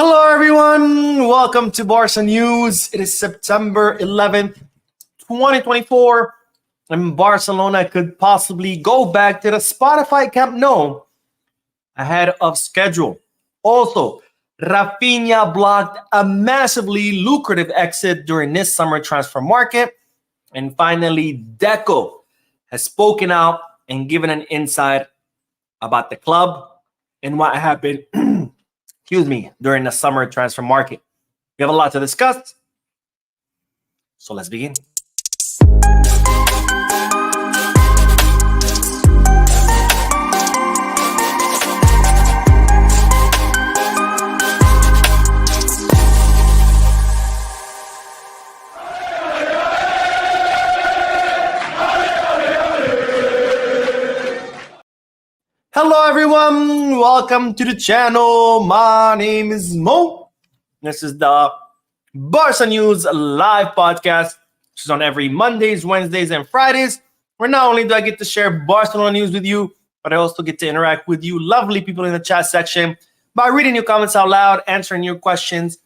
Hello, everyone. Welcome to Barca News. It is September 11th, 2024, and Barcelona could possibly go back to the Spotify Camp Nou ahead of schedule. Also, Raphinha blocked a massively lucrative exit during this summer transfer market. And finally, Deco has spoken out and given an insight about the club and what happened during the summer transfer market. We have a lot to discuss, so let's begin. Hello, everyone. Welcome to the channel. My name is Mo. This is the Barca News live podcast, which is on every Mondays, Wednesdays, and Fridays, where not only do I get to share Barcelona news with you, but I also get to interact with you lovely people in the chat section by reading your comments out loud, answering your questions,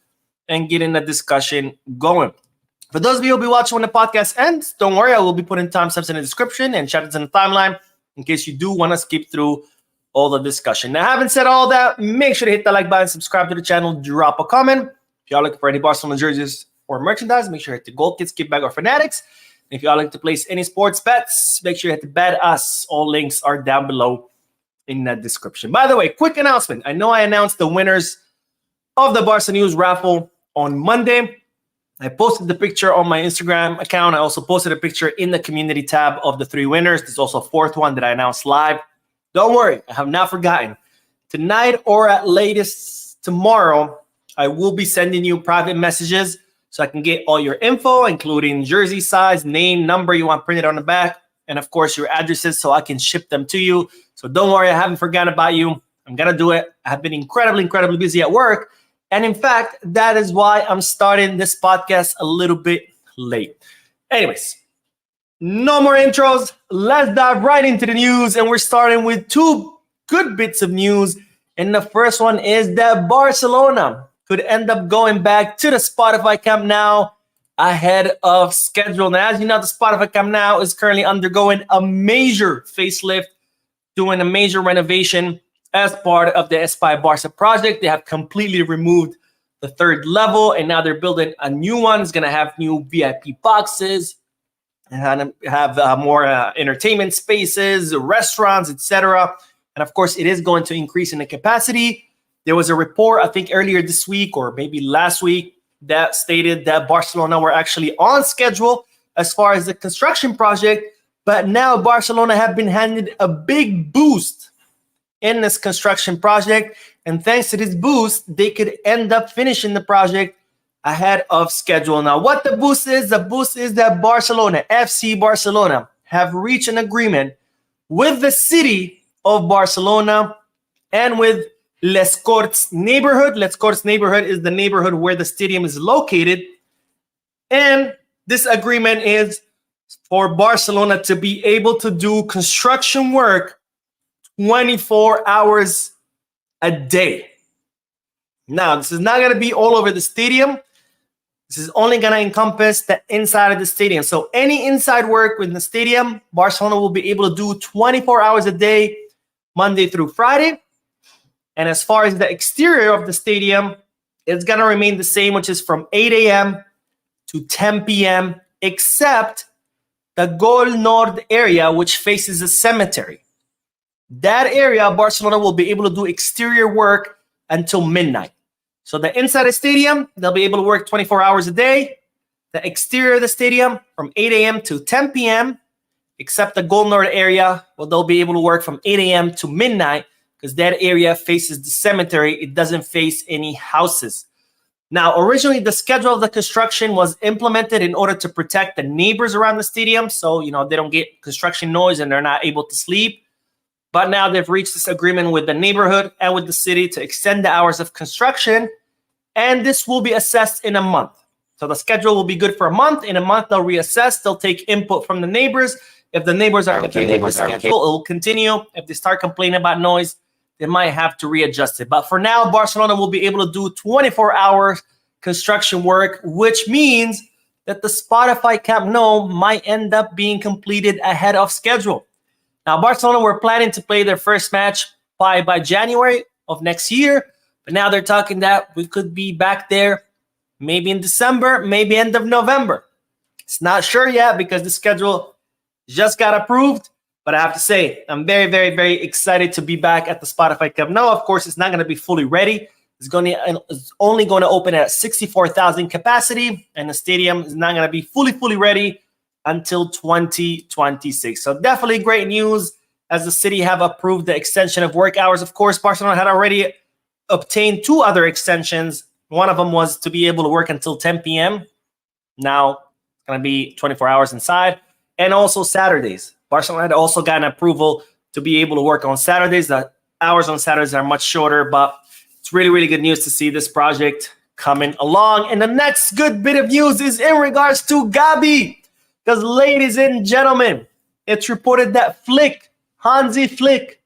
and getting the discussion going. For those of you who will be watching when the podcast ends, don't worry, I will be putting timestamps in the description and chapters in the timeline in case you do want to skip through all the discussion. Now, having said all that, make sure to hit the like button, subscribe to the channel, drop a comment. If y'all looking for any Barcelona jerseys or merchandise, make sure to hit the Gold Kids, Kickback, or Fanatics. If y'all like to place any sports bets, make sure you hit the Bet Us. All links are down below in the description. By the way, quick announcement. I know I announced the winners of the Barca News raffle on Monday. I posted the picture on my Instagram account. I also posted a picture in the community tab of the three winners. There's also a fourth one that I announced live. Don't worry, I have not forgotten. Tonight or at latest tomorrow, I will be sending you private messages so I can get all your info, including jersey size, name, number you want printed on the back, and of course your addresses so I can ship them to you. So don't worry, I haven't forgotten about you. I'm going to do it. I have been incredibly busy at work. And in fact, that is why I'm starting this podcast a little bit late. Anyways, no more intros. Let's dive right into the news. And we're starting with two good bits of news. And the first one is that Barcelona could end up going back to the Spotify Camp Nou ahead of schedule. Now, as you know, the Spotify Camp Nou is currently undergoing a major facelift, doing a major renovation as part of the Espai Barca project. They have completely removed the third level, and now they're building a new one. It's going to have new VIP boxes, and have more entertainment spaces, restaurants, etc. And of course, it is going to increase in the capacity. There was a report, I think earlier this week or maybe last week, that stated that Barcelona were actually on schedule as far as the construction project. But now Barcelona have been handed a big boost in this construction project. And thanks to this boost, they could end up finishing the project ahead of schedule. Now, what the boost is that Barcelona, FC Barcelona, have reached an agreement with the city of Barcelona and with Les Corts neighborhood. Les Corts neighborhood is the neighborhood where the stadium is located. And this agreement is for Barcelona to be able to do construction work 24 hours a day. Now, this is not going to be all over the stadium. This is only going to encompass the inside of the stadium. So any inside work within the stadium, Barcelona will be able to do 24 hours a day, Monday through Friday. And as far as the exterior of the stadium, it's going to remain the same, which is from 8 a.m. to 10 p.m., except the Gol Nord area, which faces a cemetery. That area, Barcelona will be able to do exterior work until midnight. So the inside of the stadium, they'll be able to work 24 hours a day. The exterior of the stadium from 8 a.m. to 10 p.m., except the Gol Nord area, well, they'll be able to work from 8 a.m. to midnight because that area faces the cemetery. It doesn't face any houses. Now, originally, the schedule of the construction was implemented in order to protect the neighbors around the stadium. So, they don't get construction noise and they're not able to sleep. But now they've reached this agreement with the neighborhood and with the city to extend the hours of construction. And this will be assessed in a month. So the schedule will be good for a month. In a month, they'll reassess. They'll take input from the neighbors. If the neighbors are okay, it will continue. If they start complaining about noise, they might have to readjust it. But for now, Barcelona will be able to do 24 hours construction work, which means that the Spotify Camp Nou might end up being completed ahead of schedule. Now, Barcelona were planning to play their first match by January of next year, but now they're talking that we could be back there maybe in December, maybe end of November. It's not sure yet because the schedule just got approved, but I have to say, I'm very, very, very excited to be back at the Spotify Camp Nou. Of course, it's not going to be fully ready. It's only going to open at 64,000 capacity, and the stadium is not going to be fully ready until 2026. So definitely great news as the city have approved the extension of work hours. Of course, Barcelona had already obtained 2 other extensions. One of them was to be able to work until 10 p.m. Now it's going to be 24 hours inside, and also Saturdays. Barcelona had also gotten approval to be able to work on Saturdays. The hours on Saturdays are much shorter, but it's really, really good news to see this project coming along. And the next good bit of news is in regards to Gavi. Because, ladies and gentlemen, it's reported that Hansi Flick,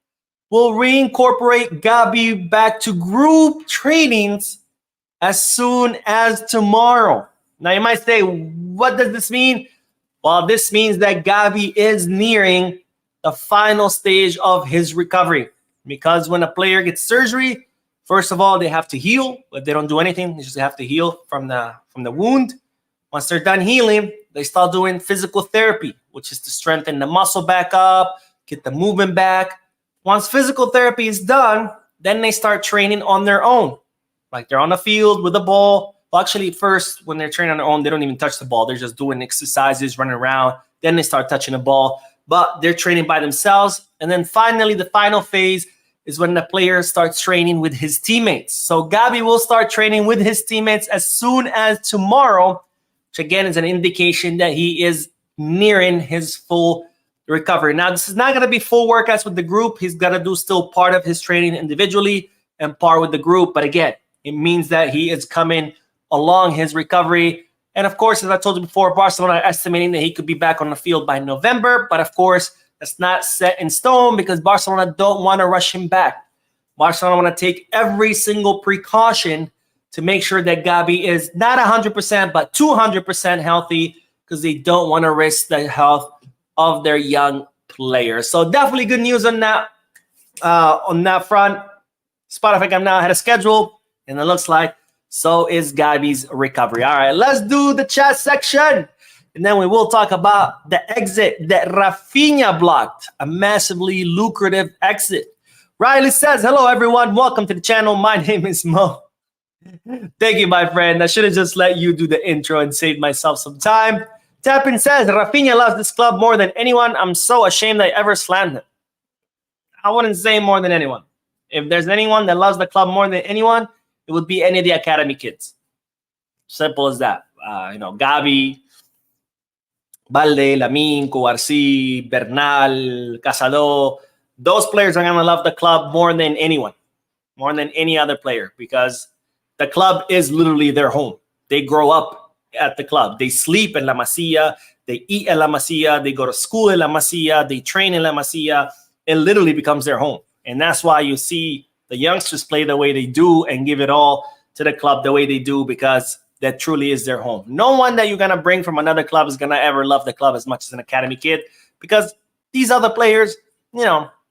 will reincorporate Gavi back to group trainings as soon as tomorrow. Now, you might say, what does this mean? Well, this means that Gavi is nearing the final stage of his recovery. Because when a player gets surgery, first of all, they have to heal, but they don't do anything. They just have to heal from the wound. Once they're done healing, they start doing physical therapy, which is to strengthen the muscle back up, get the movement back. Once physical therapy is done, then they start training on their own. Like they're on the field with the ball. Well, actually, first, when they're training on their own, they don't even touch the ball. They're just doing exercises, running around. Then they start touching the ball. But they're training by themselves. And then finally, the final phase is when the player starts training with his teammates. So Gavi will start training with his teammates as soon as tomorrow, which again is an indication that he is nearing his full recovery. Now, this is not going to be full workouts with the group. He's got to do still part of his training individually and part with the group. But again, it means that he is coming along his recovery. And of course, as I told you before, Barcelona are estimating that he could be back on the field by November. But of course, that's not set in stone because Barcelona don't want to rush him back. Barcelona want to take every single precaution to make sure that Gavi is not 100%, but 200% healthy because they don't want to risk the health of their young players. So definitely good news on that front. Spotify Camp Nou had a schedule, and it looks like so is Gavi's recovery. All right, let's do the chat section. And then we will talk about the exit that Raphinha blocked, a massively lucrative exit. Riley says, hello, everyone. Welcome to the channel. My name is Mo. Thank you, my friend. I should have just let you do the intro and saved myself some time. Tapin says, Raphinha loves this club more than anyone. I'm so ashamed I ever slammed him. I wouldn't say more than anyone. If there's anyone that loves the club more than anyone, it would be any of the academy kids. Simple as that. Gavi, Balde, Lamin, Cuarci, Bernal, Casado. Those players are going to love the club more than anyone, more than any other player, because the club is literally their home. They grow up at the club. They sleep in La Masia. They eat at La Masia. They go to school in La Masia. They train in La Masia. It literally becomes their home. And that's why you see the youngsters play the way they do and give it all to the club the way they do, because that truly is their home. No one that you're going to bring from another club is going to ever love the club as much as an academy kid, because these other players,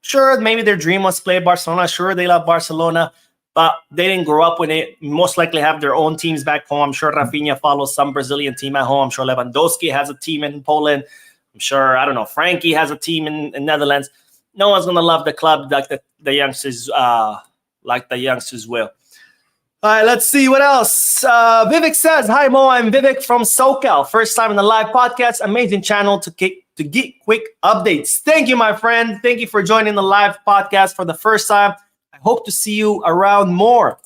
sure, maybe their dream was to play Barcelona. Sure, they love Barcelona, but they didn't grow up with it. Most likely have their own teams back home. I'm sure Raphinha follows some Brazilian team at home. I'm sure Lewandowski has a team in Poland. I'm sure, Frankie has a team in Netherlands. No one's going to love the club like the youngsters will. All right, let's see what else. Vivek says, hi, Mo. I'm Vivek from SoCal. First time in the live podcast. Amazing channel to get quick updates. Thank you, my friend. Thank you for joining the live podcast for the first time. I hope to see you around more.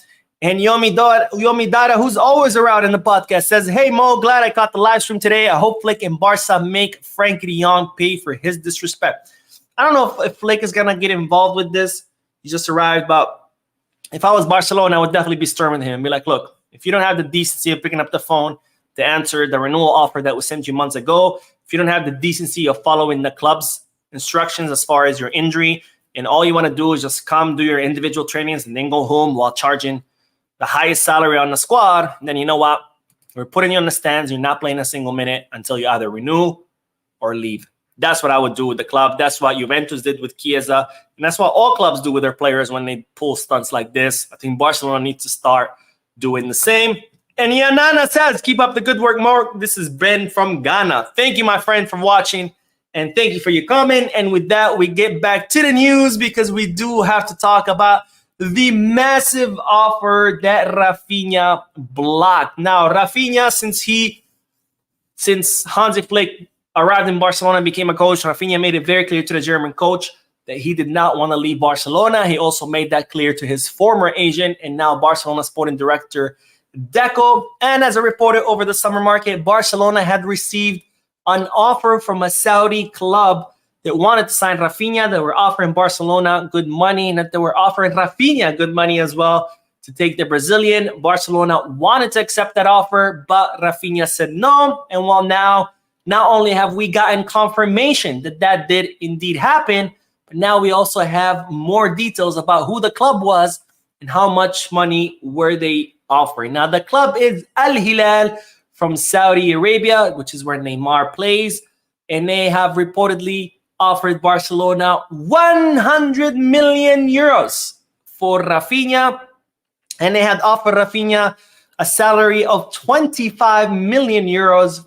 And Yomi Dada, who's always around in the podcast, says, hey, Mo, glad I caught the live stream today. I hope Flick and Barca make Frankie de Jong pay for his disrespect. I don't know if Flick is going to get involved with this. He just arrived, but if I was Barcelona, I would definitely be storming him and be like, look, if you don't have the decency of picking up the phone to answer the renewal offer that was sent you months ago, if you don't have the decency of following the club's instructions as far as your injury, and all you want to do is just come do your individual trainings and then go home while charging the highest salary on the squad, then you know what? We're putting you on the stands. You're not playing a single minute until you either renew or leave. That's what I would do with the club. That's what Juventus did with Chiesa. And that's what all clubs do with their players when they pull stunts like this. I think Barcelona needs to start doing the same. And Yanana says, keep up the good work, Mark. This is Ben from Ghana. Thank you, my friend, for watching. And thank you for your comment. And with that, we get back to the news because we do have to talk about the massive offer that Raphinha blocked. Now, Raphinha, since Hansi Flick arrived in Barcelona and became a coach, Raphinha made it very clear to the German coach that he did not want to leave Barcelona. He also made that clear to his former agent and now Barcelona sporting director, Deco. And as I reported over the summer market, Barcelona had received an offer from a Saudi club that wanted to sign Raphinha, that were offering Barcelona good money, and that they were offering Raphinha good money as well to take the Brazilian. Barcelona wanted to accept that offer, but Raphinha said no. And while now, not only have we gotten confirmation that that did indeed happen, but now we also have more details about who the club was and how much money were they offering. Now, the club is Al Hilal from Saudi Arabia, which is where Neymar plays, and they have reportedly offered Barcelona 100 million euros for Raphinha, and they had offered Raphinha a salary of 25 million euros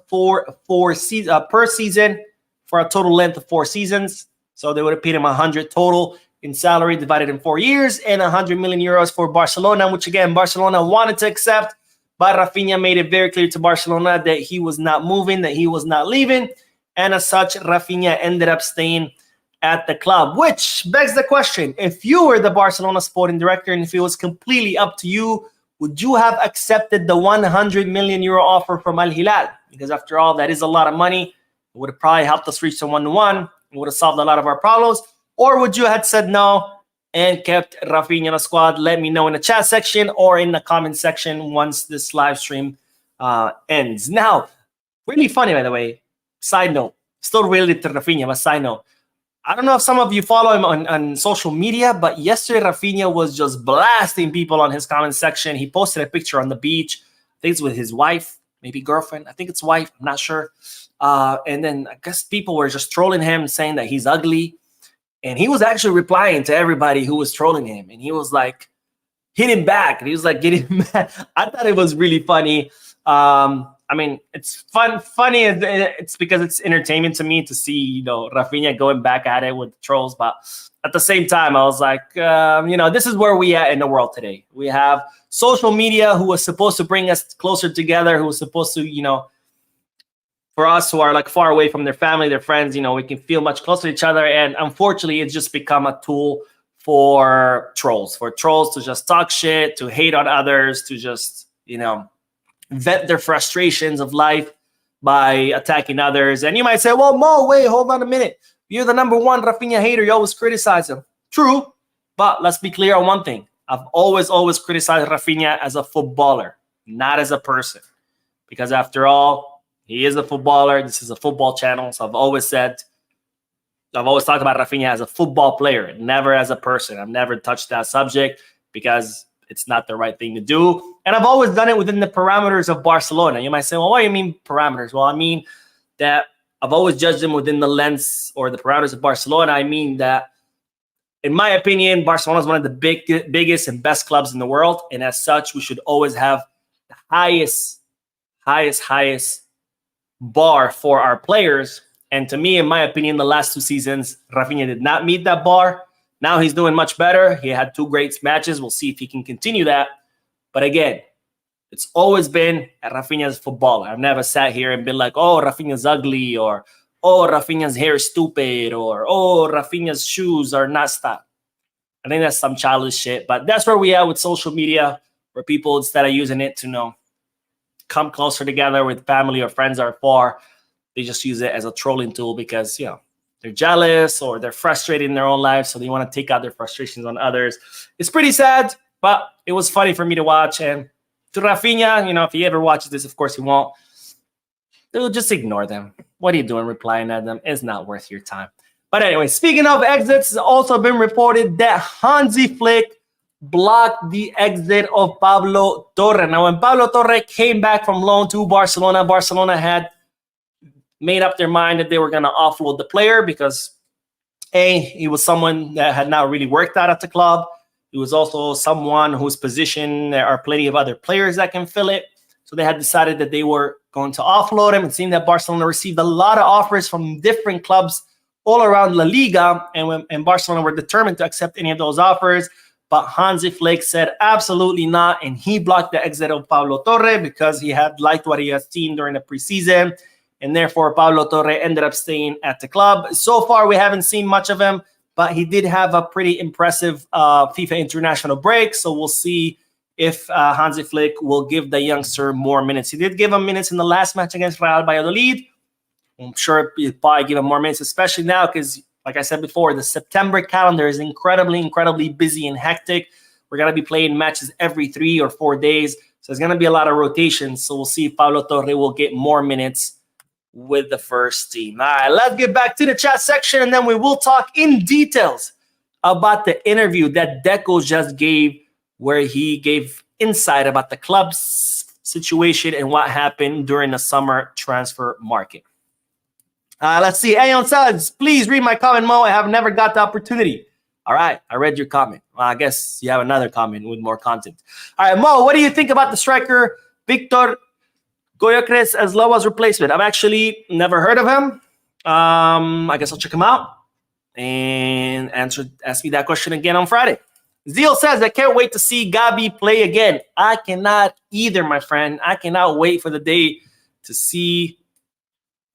per season for a total length of 4 seasons. So they would have paid him 100 total in salary divided in 4 years and 100 million euros for Barcelona, which again, Barcelona wanted to accept, but Raphinha made it very clear to Barcelona that he was not moving, that he was not leaving. And as such, Raphinha ended up staying at the club, which begs the question, if you were the Barcelona sporting director and if it was completely up to you, would you have accepted the 100 million euro offer from Al Hilal? Because after all, that is a lot of money. It would have probably helped us reach the 1-1. It would have solved a lot of our problems. Or would you have said no and kept Raphinha in the squad? Let me know in the chat section or in the comment section once this live stream ends. Now, really funny, by the way, side note, still related to Raphinha, but side note. I don't know if some of you follow him on social media, but yesterday Raphinha was just blasting people on his comment section. He posted a picture on the beach. I think it's with his wife, maybe girlfriend. I think it's wife. I'm not sure. And then I guess people were just trolling him, saying that he's ugly. And he was actually replying to everybody who was trolling him. And he was like hitting back. And he was like getting mad. I thought it was really funny. I mean, it's funny. It's because it's entertainment to me to see, Raphinha going back at it with the trolls. But at the same time, I was like, this is where we at in the world today. We have social media who was supposed to bring us closer together, who was supposed to, for us who are like far away from their family, their friends, we can feel much closer to each other. And unfortunately, it's just become a tool for trolls to just talk shit, to hate on others, to just, vent their frustrations of life by attacking others. And you might say, well, Mo, wait, hold on a minute. You're the number one Raphinha hater. You always criticize him. True. But let's be clear on one thing. I've always criticized Raphinha as a footballer, not as a person. Because after all, he is a footballer. This is a football channel. So I've always talked about Raphinha as a football player, never as a person. I've never touched that subject because it's not the right thing to do. And I've always done it within the parameters of Barcelona. You might say, well, what do you mean parameters? Well, I mean that I've always judged them within the lens or the parameters of Barcelona. I mean that, in my opinion, Barcelona is one of the biggest and best clubs in the world. And as such, we should always have the highest bar for our players. And to me, in my opinion, the last 2 seasons, Raphinha did not meet that bar. Now he's doing much better. He had 2 great matches. We'll see if he can continue that. But again, it's always been Raphinha's footballer. I've never sat here and been like, oh, Raphinha's ugly, or oh, Raphinha's hair is stupid, or oh, Raphinha's shoes are not stopped. I think that's some childish shit. But that's where we are with social media, where people, instead of using it to come closer together with family or friends are far, they just use it as a trolling tool because, they're jealous or they're frustrated in their own lives, so they want to take out their frustrations on others. It's pretty sad, but it was funny for me to watch. And to Raphinha, if he ever watches this, of course he won't. They'll just ignore them. What are you doing replying at them? It's not worth your time. But anyway, speaking of exits, it's also been reported that Hansi Flick blocked the exit of Pablo Torre. Now, when Pablo Torre came back from loan to Barcelona, Barcelona had made up their mind that they were going to offload the player because, A, he was someone that had not really worked out at the club. He was also someone whose position there are plenty of other players that can fill it. So they had decided that they were going to offload him. It seemed that Barcelona received a lot of offers from different clubs all around La Liga, and Barcelona were determined to accept any of those offers. But Hansi Flick said absolutely not, and he blocked the exit of Pablo Torre because he had liked what he had seen during the preseason, and therefore Pablo Torre ended up staying at the club. So far, we haven't seen much of him, but he did have a pretty impressive FIFA international break, so we'll see if Hansi Flick will give the youngster more minutes. He did give him minutes in the last match against Real Valladolid. I'm sure he'll probably give him more minutes, especially now because, like I said before, the September calendar is incredibly busy and hectic. We're going to be playing matches every 3 or 4 days, so there's going to be a lot of rotations. So we'll see if Pablo Torre will get more minutes with the first team. All right, let's get back to the chat section, and then we will talk in details about the interview that Deco just gave, where he gave insight about the club's situation and what happened during the summer transfer market. Let's see. Ayon says, please read my comment, Mo. I have never got the opportunity. All right, I read your comment. Well, I guess you have another comment with more content. All right, Mo, what do you think about the striker Victor Goyocres as Loa's replacement? I've actually never heard of him. I guess I'll check him out and ask me that question again on Friday. Zeal says, I can't wait to see Gavi play again. I cannot either, my friend. I cannot wait for the day to see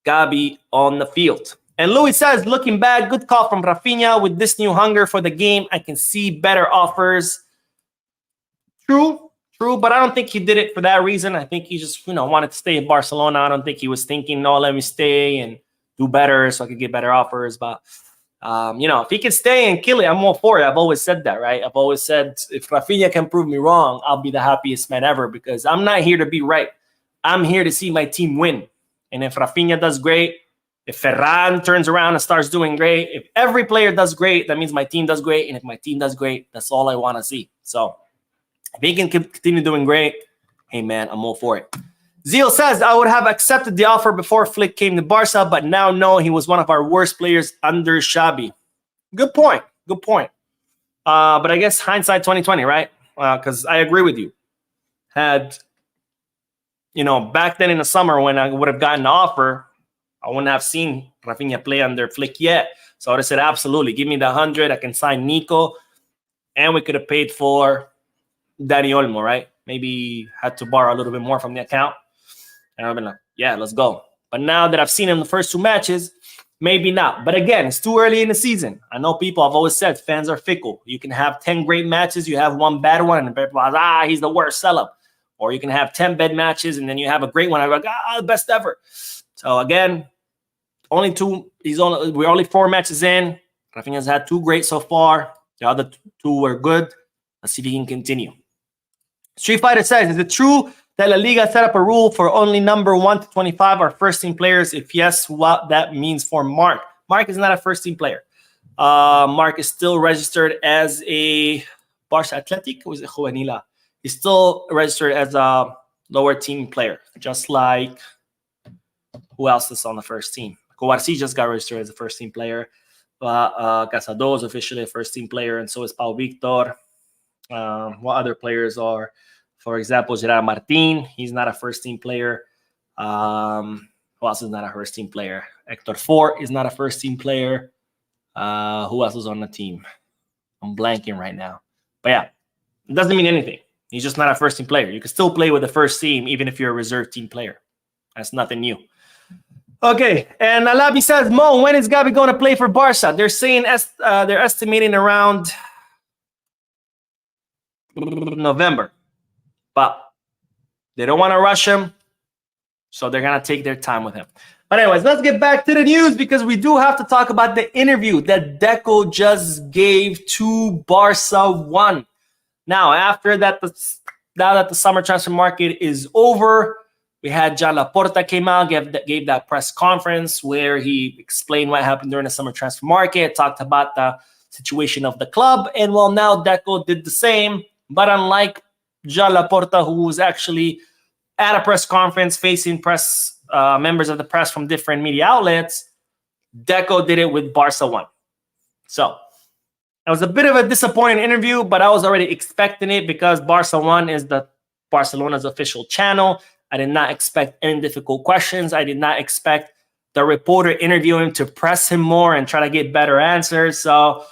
Gavi on the field. And Louis says, looking bad, good call from Raphinha. With this new hunger for the game, I can see better offers. True, but I don't think he did it for that reason. I think he just, wanted to stay in Barcelona. I don't think he was thinking, no, let me stay and do better so I could get better offers. But, if he can stay and kill it, I'm all for it. I've always said that, right? I've always said, if Raphinha can prove me wrong, I'll be the happiest man ever because I'm not here to be right. I'm here to see my team win. And if Raphinha does great, if Ferran turns around and starts doing great, if every player does great, that means my team does great. And if my team does great, that's all I want to see. So if he can continue doing great, hey, man, I'm all for it. Zeal says, I would have accepted the offer before Flick came to Barca, but now no, he was one of our worst players under Xabi. Good point. But I guess hindsight 2020, right? Because I agree with you. Had back then in the summer when I would have gotten the offer, I wouldn't have seen Raphinha play under Flick yet. So I would have said, absolutely, give me the 100. I can sign Nico. And we could have paid for Dani Olmo, right? Maybe had to borrow a little bit more from the account. And I've been like, yeah, let's go. But now that I've seen him the first 2 matches, maybe not. But again, it's too early in the season. I know people have always said fans are fickle. You can have 10 great matches. You have 1 bad one. And people are like, he's the worst, sell him. Or you can have 10 bad matches and then you have a great one. I'm like, the best ever. So again, we're only 4 matches in. Raphinha's had 2 great so far. The other 2 were good. Let's see if he can continue. Street Fighter says, is it true that La Liga set up a rule for only number 1 to 25 are first-team players? If yes, what that means for Mark? Mark is not a first-team player. Mark is still registered as a Barca Athletic. Or is it Juvenila? He's still registered as a lower team player, just like who else is on the first team? Coarsi just got registered as a first team player. Casado is officially a first team player, and so is Pau Victor. What other players are? For example, Gerard Martin, he's not a first team player. Who else is not a first team player? Hector Fort is not a first team player. Who else is on the team? I'm blanking right now. But yeah, it doesn't mean anything. He's just not a first team player. You can still play with the first team even if you're a reserve team player. That's nothing new. Okay, and Alabi says, Mo, when is Gavi going to play for Barca? They're saying they're estimating around November, but they don't want to rush him, so they're going to take their time with him. But anyways, let's get back to the news because we do have to talk about the interview that Deco just gave to Barca 1. Now, after that, now that the summer transfer market is over, we We had John Laporta came out, gave that press conference where he explained what happened during the summer transfer market, talked about the situation of the club. And well, now Deco did the same. But unlike John Laporta, who was actually at a press conference facing members of the press from different media outlets, Deco did it with Barca 1. So it was a bit of a disappointing interview, but I was already expecting it because Barca 1 is the Barcelona's official channel. I did not expect any difficult questions. I did not expect the reporter interviewing to press him more and try to get better answers. So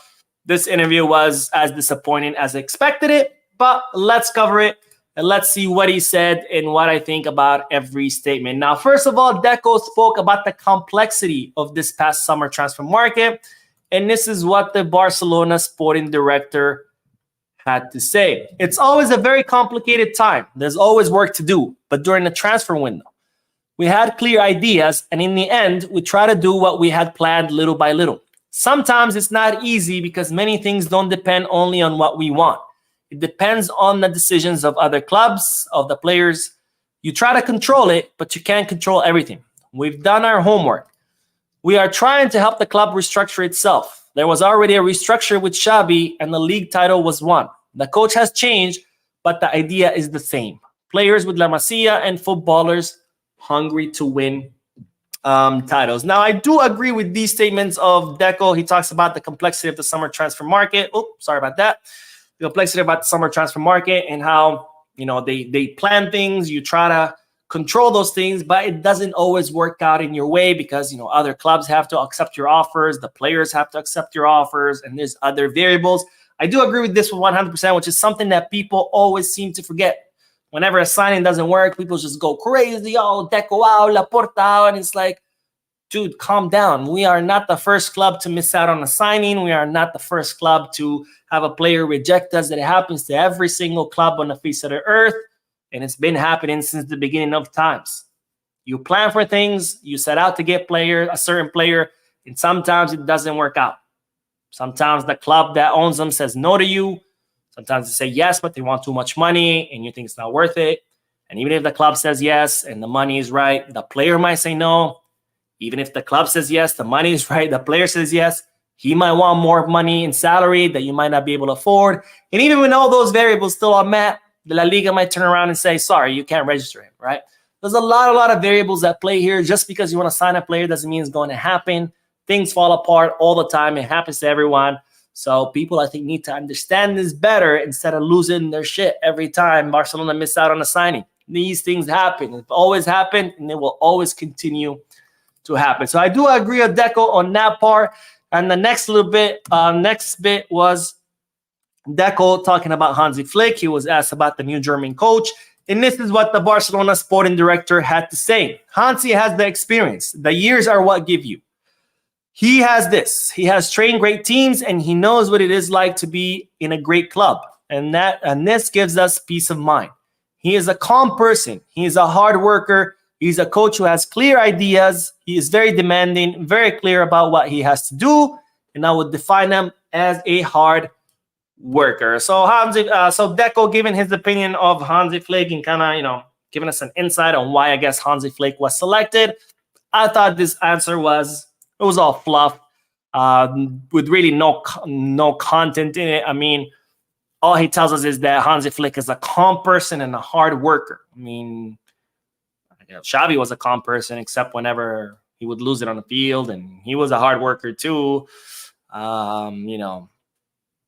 this interview was as disappointing as I expected it, but let's cover it and let's see what he said and what I think about every statement. Now, first of all, Deco spoke about the complexity of this past summer transfer market, and this is what the Barcelona sporting director had to say. It's always a very complicated time. There's always work to do, but during the transfer window, we had clear ideas, and in the end, we try to do what we had planned little by little. Sometimes it's not easy because many things don't depend only on what we want. It depends on the decisions of other clubs, of the players. You try to control it, but you can't control everything. We've done our homework. We are trying to help the club restructure itself. There was already a restructure with Xavi, and the league title was won. The coach has changed, but the idea is the same. Players with La Masia and footballers hungry to win titles. Now, I do agree with these statements of Deco. He talks about the complexity of the summer transfer market. Oh, sorry about that. The complexity about the summer transfer market and how, they plan things. You try to control those things, but it doesn't always work out in your way because, other clubs have to accept your offers. The players have to accept your offers, and there's other variables. I do agree with this 100%, which is something that people always seem to forget. Whenever a signing doesn't work, people just go crazy. Oh, Deco out, Laporta out. And it's like, dude, calm down. We are not the first club to miss out on a signing. We are not the first club to have a player reject us. That it happens to every single club on the face of the earth. And it's been happening since the beginning of times. You plan for things. You set out to get a certain player. And sometimes it doesn't work out. Sometimes the club that owns them says no to you. Sometimes they say yes, but they want too much money and you think it's not worth it. And even if the club says yes and the money is right, the player might say no. Even if the club says yes, the money is right, the player says yes, he might want more money in salary that you might not be able to afford. And even when all those variables still are met, the La Liga might turn around and say, sorry, you can't register him, right? There's a lot of variables at play here. Just because you want to sign a player doesn't mean it's going to happen. Things fall apart all the time. It happens to everyone. So people, I think, need to understand this better instead of losing their shit every time Barcelona miss out on a signing. These things happen. It's always happened, and it will always continue to happen. So I do agree with Deco on that part. And the next bit was Deco talking about Hansi Flick. He was asked about the new German coach. And this is what the Barcelona sporting director had to say. Hansi has the experience. The years are what give you. He has this. He has trained great teams, and he knows what it is like to be in a great club. And this gives us peace of mind. He is a calm person. He is a hard worker. He's a coach who has clear ideas. He is very demanding, very clear about what he has to do. And I would define him as a hard worker. So Deco giving his opinion of Hansi Flick and kind of, giving us an insight on why I guess Hansi Flick was selected. I thought this answer was all fluff with really no content in it. I mean, all he tells us is that Hansi Flick is a calm person and a hard worker. I mean, Xavi was a calm person, except whenever he would lose it on the field, and he was a hard worker too.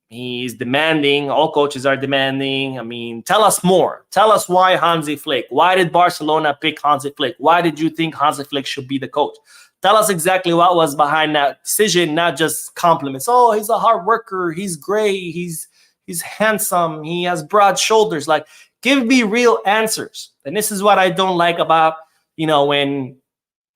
He's demanding. All coaches are demanding. I mean, tell us more. Tell us why Hansi Flick. Why did Barcelona pick Hansi Flick? Why did you think Hansi Flick should be the coach? Tell us exactly what was behind that decision, not just compliments. Oh, he's a hard worker. He's great. He's handsome. He has broad shoulders. Like, give me real answers. And this is what I don't like about, when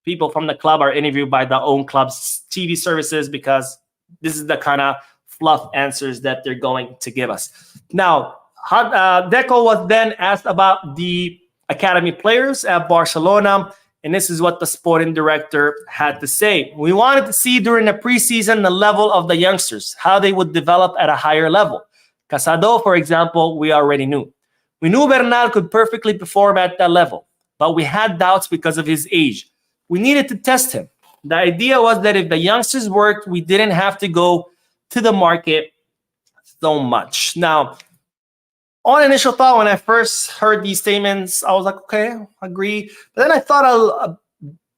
people from the club are interviewed by their own club's TV services, because this is the kind of fluff answers that they're going to give us. Now, Deco was then asked about the academy players at Barcelona, and this is what the sporting director had to say. We wanted to see during the preseason the level of the youngsters, how they would develop at a higher level. Casado, for example, we already knew. We knew Bernal could perfectly perform at that level, but we had doubts because of his age. We needed to test him. The idea was that if the youngsters worked, we didn't have to go to the market so much. Now, on initial thought, when I first heard these statements, I was like, okay, agree. But then I thought a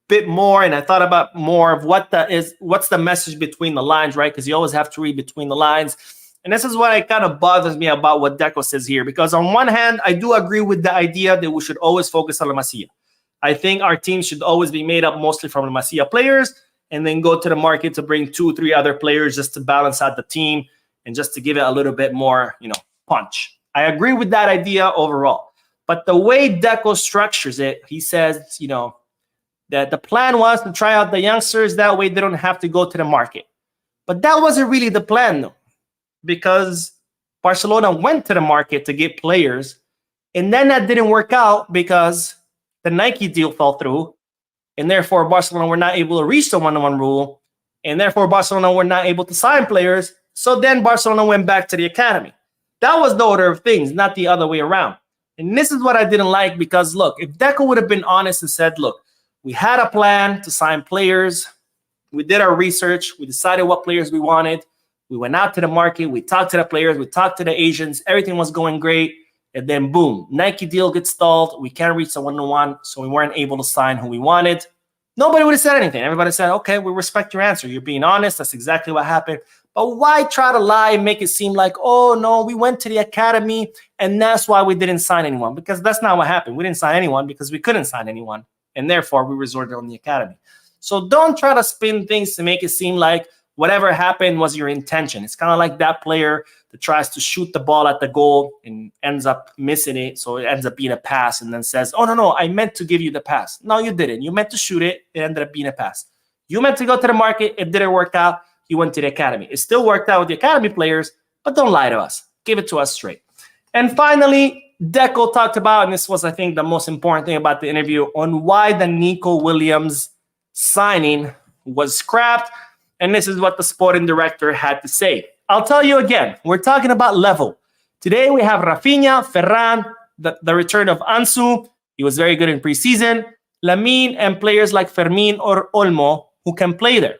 bit more, and I thought about more of what's the message between the lines, right? Because you always have to read between the lines. And this is what kind of bothers me about what Deco says here. Because on one hand, I do agree with the idea that we should always focus on La Masia. I think our team should always be made up mostly from La Masia players, and then go to the market to bring 2-3 other players just to balance out the team and just to give it a little bit more, punch. I agree with that idea overall. But the way Deco structures it, he says, that the plan was to try out the youngsters. That way they don't have to go to the market. But that wasn't really the plan, though, because Barcelona went to the market to get players, and then that didn't work out because the Nike deal fell through, and therefore Barcelona were not able to reach the one-to-one rule, and therefore Barcelona were not able to sign players. So then Barcelona went back to the academy. That was the order of things, not the other way around. And this is what I didn't like, because, look, if Deco would have been honest and said, look, we had a plan to sign players. We did our research. We decided what players we wanted. We went out to the market. We talked to the players. We talked to the agents. Everything was going great. And then, boom, Nike deal gets stalled. We can't reach the one-to-one, so we weren't able to sign who we wanted. Nobody would have said anything. Everybody said, okay, we respect your answer. You're being honest. That's exactly what happened. But why try to lie and make it seem like, oh, no, we went to the academy, and that's why we didn't sign anyone? Because that's not what happened. We didn't sign anyone because we couldn't sign anyone, and therefore we resorted on the academy. So don't try to spin things to make it seem like whatever happened was your intention. It's kind of like that player that tries to shoot the ball at the goal and ends up missing it, so it ends up being a pass, and then says, oh, no, I meant to give you the pass. No, you didn't. You meant to shoot it. It ended up being a pass. You meant to go to the market. It didn't work out. You went to the academy. It still worked out with the academy players, but don't lie to us. Give it to us straight. And finally, Deco talked about, and this was, I think, the most important thing about the interview, on why the Nico Williams signing was scrapped. And this is what the sporting director had to say. I'll tell you again, we're talking about level. Today we have Raphinha, Ferran, the return of Ansu. He was very good in preseason. Lamine, and players like Fermin or Olmo who can play there.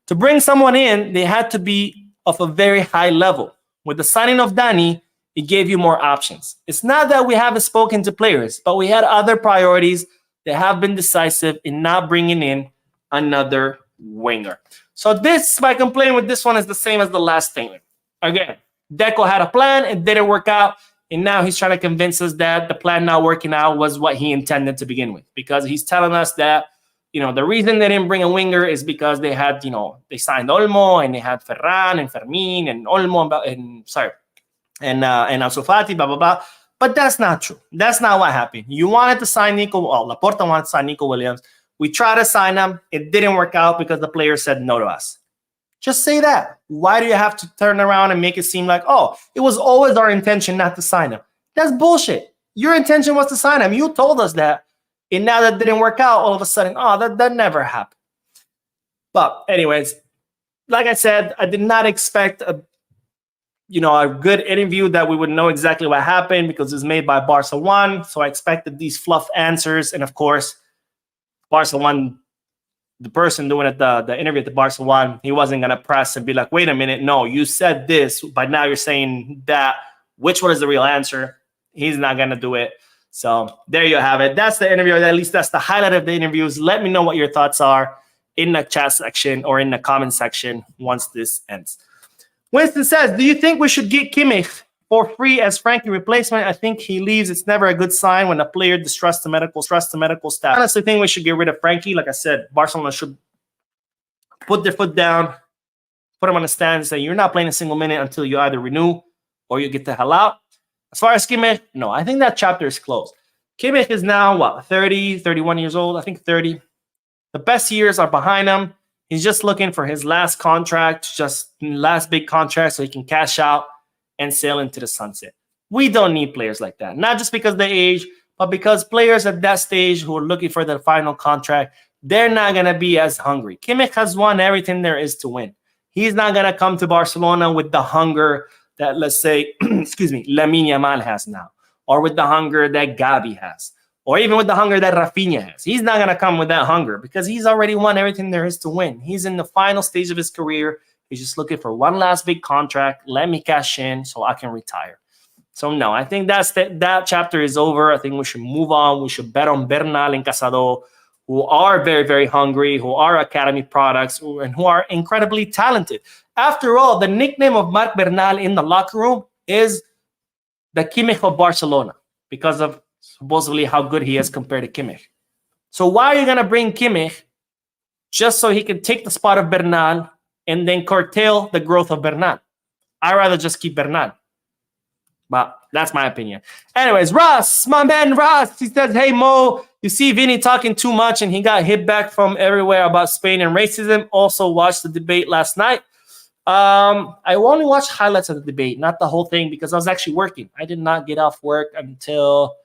To bring someone in, they had to be of a very high level. With the signing of Dani, it gave you more options. It's not that we haven't spoken to players, but we had other priorities that have been decisive in not bringing in another winger. So this, my complaint with this one is the same as the last statement. Again, Deco had a plan, it didn't work out, and now he's trying to convince us that the plan not working out was what he intended to begin with, because he's telling us that the reason they didn't bring a winger is because they had, they signed Olmo, and they had Ferran and Fermin and Olmo and Ansu Fati, blah, blah, blah. But that's not true. That's not what happened. You wanted to sign Laporta wanted to sign Nico Williams. We tried to sign him. It didn't work out because the player said no to us. Just say that. Why do you have to turn around and make it seem like, oh, it was always our intention not to sign him? That's bullshit. Your intention was to sign him. You told us that. And now that didn't work out, all of a sudden, that never happened. But anyways, like I said, I did not expect a good interview that we would know exactly what happened, because it was made by Barca 1. So I expected these fluff answers. And of course, Barca 1, the person doing it, the interview at the Barca 1, he wasn't going to press and be like, wait a minute, no, you said this, but now you're saying that. Which one is the real answer? He's not going to do it. So there you have it. That's the interview. At least that's the highlight of the interviews. Let me know what your thoughts are in the chat section or in the comment section once this ends. Winston says, do you think we should get Kimmich for free as Frankie replacement? I think he leaves. It's never a good sign when a player distrusts the medical staff. I honestly think we should get rid of Frankie. Like I said, Barcelona should put their foot down, put him on the stand and say, you're not playing a single minute until you either renew or you get the hell out. As far as Kimmich, no, I think that chapter is closed. Kimmich is now, 30, 31 years old? I think 30. The best years are behind him. He's just looking for his last contract, just last big contract, so he can cash out and sail into the sunset. We don't need players like that. Not just because of the age, but because players at that stage who are looking for their final contract, they're not going to be as hungry. Kimmich has won everything there is to win. He's not going to come to Barcelona with the hunger that, let's say, Lamine Yamal has now, or with the hunger that Gavi has, or even with the hunger that Raphinha has. He's not going to come with that hunger because he's already won everything there is to win. He's in the final stage of his career. He's just looking for one last big contract. Let me cash in so I can retire. So no, I think that chapter is over. I think we should move on. We should bet on Bernal and Casado, who are very, very hungry, who are academy products, and who are incredibly talented. After all, the nickname of Marc Bernal in the locker room is the Kimmich of Barcelona because of supposedly how good he is compared to Kimmich. So why are you going to bring Kimmich just so he can take the spot of Bernal and then curtail the growth of Bernal? I'd rather just keep Bernal. But that's my opinion. Anyways, Ross, my man Ross, he says, hey, Mo, you see Vinny talking too much and he got hit back from everywhere about Spain and racism. Also watched the debate last night. I only watched highlights of the debate, not the whole thing, because I was actually working. I did not get off work until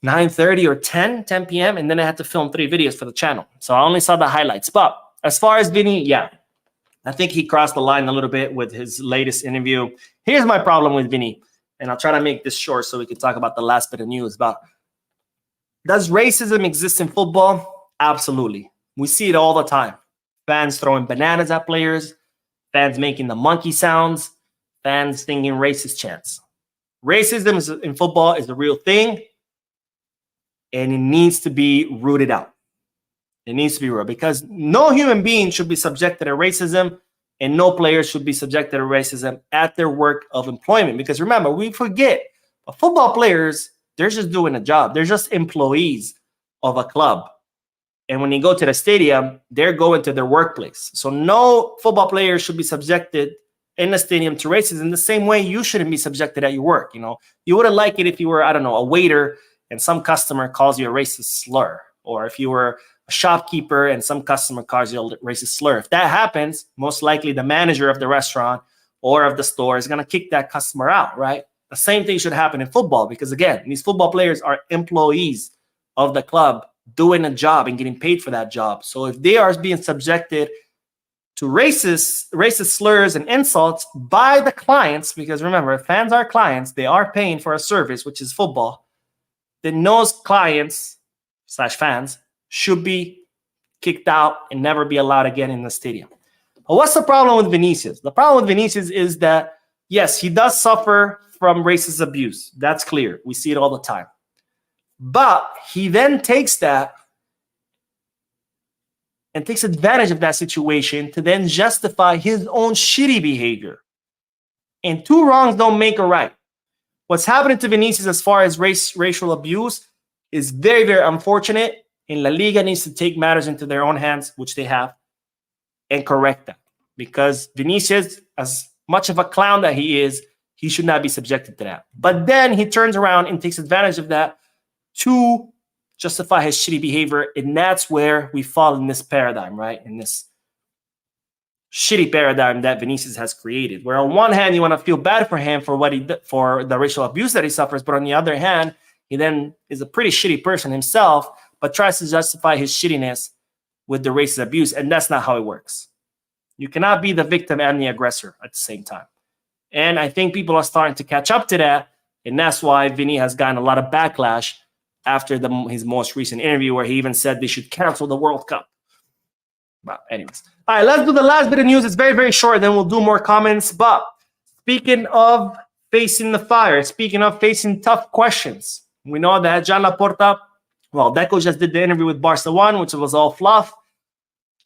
9:30 or 10 p.m. And then I had to film 3 videos for the channel. So I only saw the highlights. But as far as Vinny, yeah, I think he crossed the line a little bit with his latest interview. Here's my problem with Vinny. And I'll try to make this short so we can talk about the last bit of news. But does racism exist in football? Absolutely. We see it all the time. Fans throwing bananas at players, fans making the monkey sounds, fans singing racist chants. Racism in football is a real thing, and it needs to be rooted out. It needs to be rooted because no human being should be subjected to racism, and no players should be subjected to racism at their work of employment. Because remember, we forget, but football players, they're just doing a job. They're just employees of a club. And when you go to the stadium, they're going to their workplace. So no football player should be subjected in the stadium to racism the same way you shouldn't be subjected at your work. You know, you wouldn't like it if you were, I don't know, a waiter and some customer calls you a racist slur, or if you were a shopkeeper and some customer calls you a racist slur. If that happens, most likely the manager of the restaurant or of the store is going to kick that customer out, right? The same thing should happen in football because, again, these football players are employees of the club doing a job and getting paid for that job. So if they are being subjected to racist slurs and insults by the clients, because remember, fans are clients, they are paying for a service, which is football, then those clients / fans should be kicked out and never be allowed again in the stadium. But what's the problem with Vinicius? The problem with Vinicius is that, yes, he does suffer from racist abuse. That's clear. We see it all the time. But he then takes that and takes advantage of that situation to then justify his own shitty behavior. And 2 wrongs don't make a right. What's happening to Vinicius as far as racial abuse is very, very unfortunate. And La Liga needs to take matters into their own hands, which they have, and correct that. Because Vinicius, as much of a clown that he is, he should not be subjected to that. But then he turns around and takes advantage of that to justify his shitty behavior. And that's where we fall in this paradigm, right? In this shitty paradigm that Vinicius has created. Where on one hand, you want to feel bad for him for what he did, for the racial abuse that he suffers. But on the other hand, he then is a pretty shitty person himself, but tries to justify his shittiness with the racist abuse. And that's not how it works. You cannot be the victim and the aggressor at the same time. And I think people are starting to catch up to that. And that's why Vinny has gotten a lot of backlash after his most recent interview, where he even said they should cancel the World Cup. Well, anyways. All right, let's do the last bit of news. It's very, very short. Then we'll do more comments. But speaking of facing the fire, speaking of facing tough questions, we know that Joan Laporta, well, Deco just did the interview with Barca 1, which was all fluff.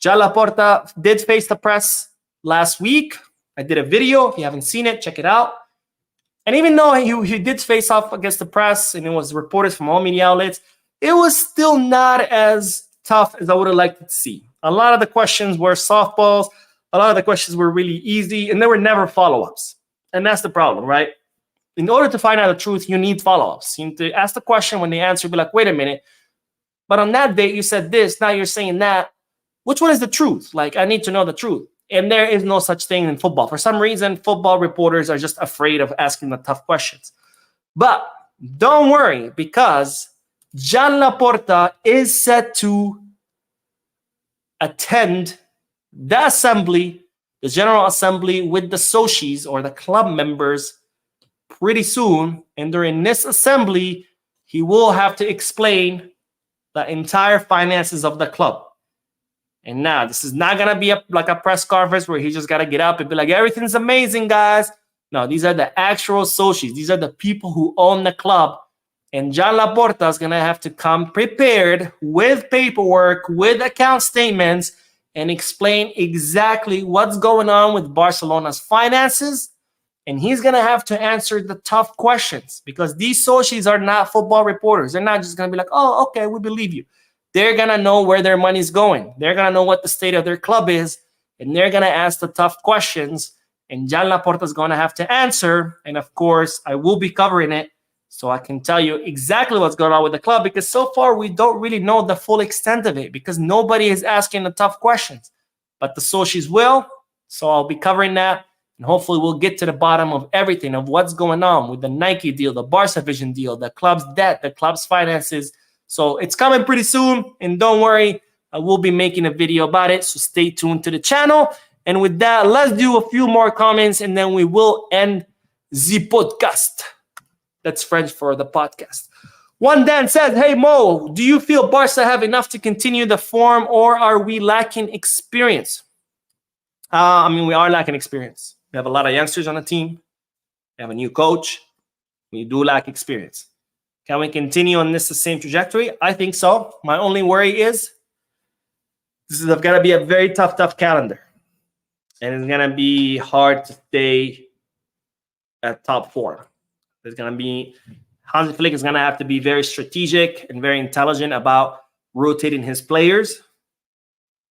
Joan Laporta did face the press last week. I did a video. If you haven't seen it, check it out. And even though he did face off against the press and it was reported from all media outlets, it was still not as tough as I would have liked to see. A lot of the questions were softballs. A lot of the questions were really easy, and there were never follow-ups. And that's the problem, right? In order to find out the truth, you need follow-ups. You need to ask the question. When they answer, be like, wait a minute. But on that date, you said this. Now you're saying that. Which one is the truth? Like, I need to know the truth. And there is no such thing in football. For some reason, football reporters are just afraid of asking the tough questions. But don't worry, because Joan Laporta is set to attend the assembly, the General Assembly, with the Socis or the club members pretty soon. And during this assembly, he will have to explain the entire finances of the club. And now, this is not going to be like a press conference where he just got to get up and be like, everything's amazing, guys. No, these are the actual socios. These are the people who own the club. And John Laporta is going to have to come prepared with paperwork, with account statements, and explain exactly what's going on with Barcelona's finances. And he's going to have to answer the tough questions because these socios are not football reporters. They're not just going to be like, oh, okay, we believe you. They're going to know where their money's going. They're going to know what the state of their club is, and they're going to ask the tough questions, and John Laporta is going to have to answer. And, of course, I will be covering it so I can tell you exactly what's going on with the club because so far we don't really know the full extent of it because nobody is asking the tough questions. But the socios will, so I'll be covering that, and hopefully we'll get to the bottom of everything, of what's going on with the Nike deal, the Barca Vision deal, the club's debt, the club's finances. So it's coming pretty soon, and don't worry, I will be making a video about it, so stay tuned to the channel. And with that, let's do a few more comments, and then we will end the podcast. That's French for the podcast. One Dan says, hey Mo, do you feel Barca have enough to continue the form, or are we lacking experience? We are lacking experience. We have a lot of youngsters on the team. We have a new coach. We do lack experience. Can we continue on the same trajectory? I think so. My only worry is this is going to be a very tough calendar. And it's going to be hard to stay at top 4. There's going to be, Hansi Flick is going to have to be very strategic and very intelligent about rotating his players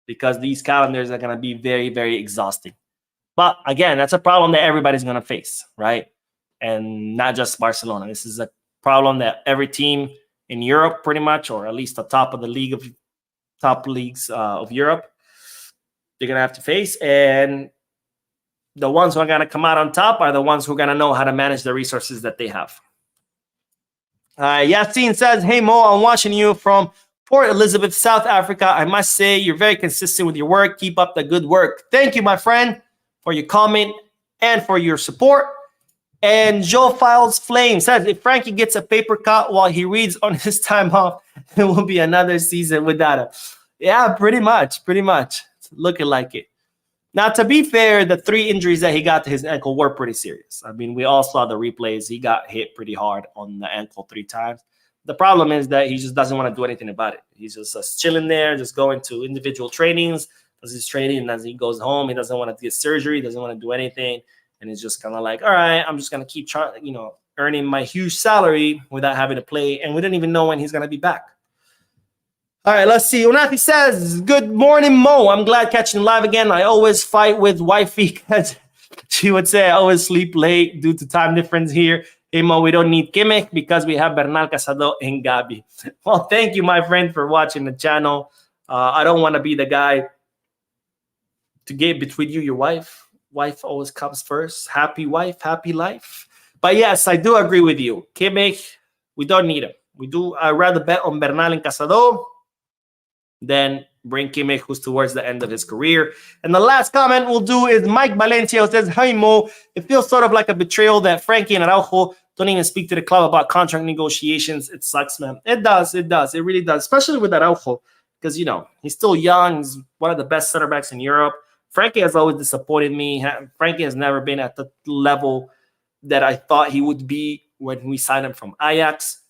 because these calendars are going to be very, very exhausting. But again, that's a problem that everybody's going to face, right? And not just Barcelona. This is a problem that every team in Europe, pretty much, or at least the top of the league of top leagues of Europe, they're gonna have to face. And the ones who are gonna come out on top are the ones who are gonna know how to manage the resources that they have. Yassine says, "Hey Mo, I'm watching you from Port Elizabeth, South Africa. I must say you're very consistent with your work. Keep up the good work." Thank you, my friend, for your comment and for your support. And Joe Files Flame says, if Frankie gets a paper cut while he reads on his time off, it will be another season without him. Yeah, pretty much. It's looking like it. Now, to be fair, the 3 injuries that he got to his ankle were pretty serious. I mean, we all saw the replays. He got hit pretty hard on the ankle 3 times. The problem is that he just doesn't want to do anything about it. He's just chilling there, just going to individual trainings, does his training, and as he goes home, he doesn't want to get surgery, doesn't want to do anything. And it's just kind of like, all right, I'm just going to keep trying, earning my huge salary without having to play. And we don't even know when he's going to be back. All right, let's see. Unati says, good morning, Mo. I'm glad catching live again. I always fight with wifey because she would say I always sleep late due to time difference here. Hey, Mo, we don't need Kimmich because we have Bernal, Casado, and Gavi. Well, thank you, my friend, for watching the channel. I don't want to be the guy to get between you, your wife. Wife always comes first. Happy wife, happy life. But yes, I do agree with you. Kimmich, we don't need him. I'd rather bet on Bernal and Casado than bring Kimmich, who's towards the end of his career. And the last comment we'll do is Mike Valencia, who says, hey, Mo, it feels sort of like a betrayal that Frankie and Araujo don't even speak to the club about contract negotiations. It sucks, man. It does. It really does, especially with Araujo because, he's still young. He's one of the best center backs in Europe. Frankie has always disappointed me. Frankie has never been at the level that I thought he would be when we signed him from Ajax.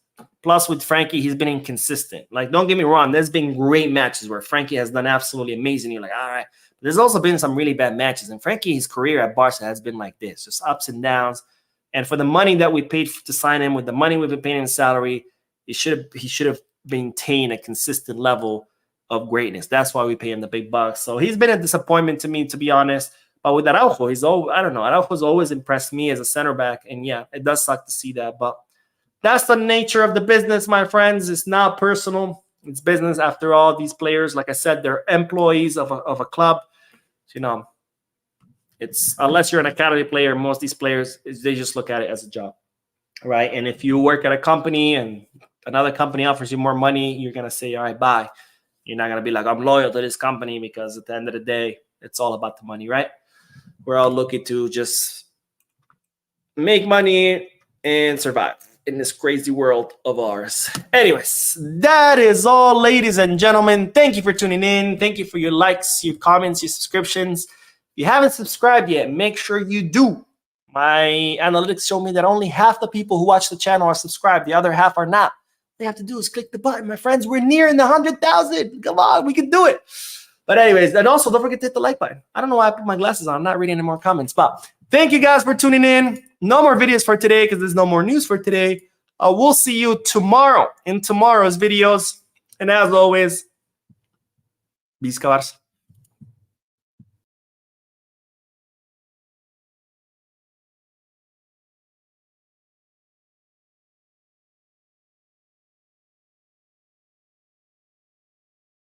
Plus, with Frankie, he's been inconsistent. Like, don't get me wrong. There's been great matches where Frankie has done absolutely amazing. You're like, all right. But there's also been some really bad matches. And Frankie, his career at Barca has been like this, just ups and downs. And for the money that we paid to sign him, with the money we've been paying in salary, he should have maintained a consistent level of greatness. That's why we pay him the big bucks. So he's been a disappointment to me, to be honest. But with Araujo, Araujo's always impressed me as a center back. And yeah, it does suck to see that. But that's the nature of the business, my friends. It's not personal. It's business after all. These players, like I said, they're employees of a club. It's unless you're an academy player, most of these players, they just look at it as a job, right? And if you work at a company and another company offers you more money, you're going to say, all right, bye. You're not going to be like, I'm loyal to this company, because at the end of the day, it's all about the money, right? We're all looking to just make money and survive. in this crazy world of ours. Anyways, that is all, ladies and gentlemen. Thank you for tuning in. Thank you for your likes, your comments, your subscriptions. If you haven't subscribed yet, make sure you do. My analytics show me that only half the people who watch the channel are subscribed. The other half are not. All you have to do is click the button, my friends. We're nearing the 100,000. Come on, we can do it. But anyways, and also don't forget to hit the like button. I don't know why I put my glasses on. I'm not reading any more comments. But thank you guys for tuning in. No more videos for today because there's no more news for today. We'll see you tomorrow in tomorrow's videos. And as always, Visca Barça.